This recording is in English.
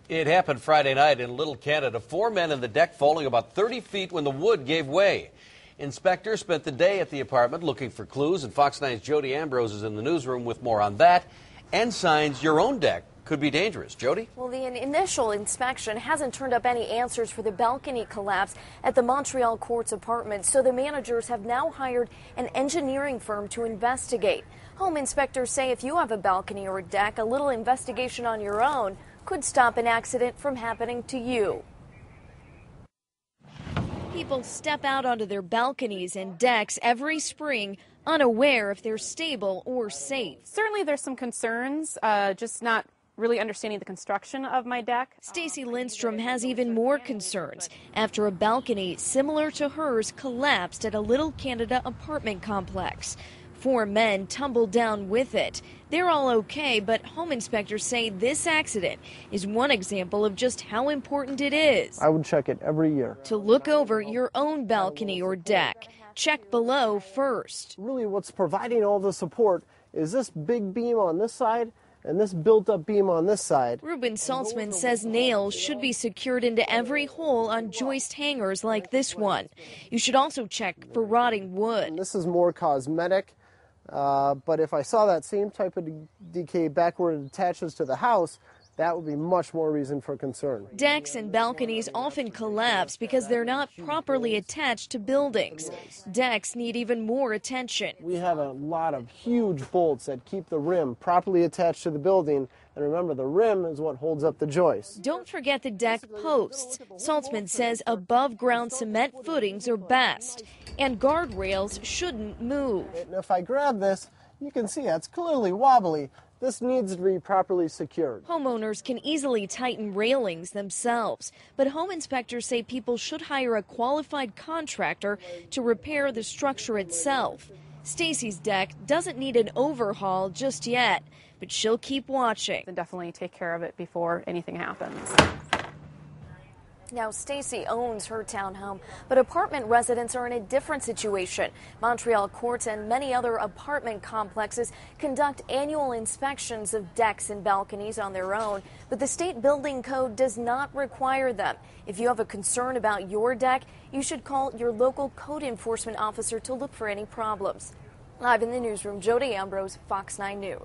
It happened Friday night in Little Canada. 4 men in the deck falling about 30 feet when the wood gave way. Inspectors spent the day at the apartment looking for clues, and Fox 9's Jody Ambrose is in the newsroom with more on that and signs your own deck could be dangerous. Jody? Well, the initial inspection hasn't turned up any answers for the balcony collapse at the Montreal Courts apartment, so the managers have now hired an engineering firm to investigate. Home inspectors say if you have a balcony or a deck, a little investigation on your own could stop an accident from happening to you. People step out onto their balconies and decks every spring, unaware if they're stable or safe. Certainly there's some concerns, just not really understanding the construction of my deck. Stacy Lindstrom has even more concerns after a balcony similar to hers collapsed at a Little Canada apartment complex. 4 men tumbled down with it. They're all okay, but home inspectors say this accident is one example of just how important it is. I would check it every year. To look over your own balcony or deck. Check below first. Really what's providing all the support is this big beam on this side and this built-up beam on this side. Reuben Saltzman says nails should be secured into every hole on joist hangers like this one. You should also check for rotting wood. And this is more cosmetic, but if I saw that same type of decay back where it attaches to the house, that would be much more reason for concern. Decks and balconies often collapse because they're not properly attached to buildings. Decks need even more attention. We have a lot of huge bolts that keep the rim properly attached to the building. And remember, the rim is what holds up the joist. Don't forget the deck posts. Saltzman says above-ground cement footings are best, and guardrails shouldn't move. And if I grab this, you can see it's clearly wobbly. This needs to be properly secured. Homeowners can easily tighten railings themselves, but home inspectors say people should hire a qualified contractor to repair the structure itself. Stacy's deck doesn't need an overhaul just yet, but she'll keep watching. And definitely take care of it before anything happens. Now, Stacy owns her townhome, but apartment residents are in a different situation. Montreal courts and many other apartment complexes conduct annual inspections of decks and balconies on their own, but the state building code does not require them. If you have a concern about your deck, you should call your local code enforcement officer to look for any problems. Live in the newsroom, Jody Ambrose, Fox 9 News.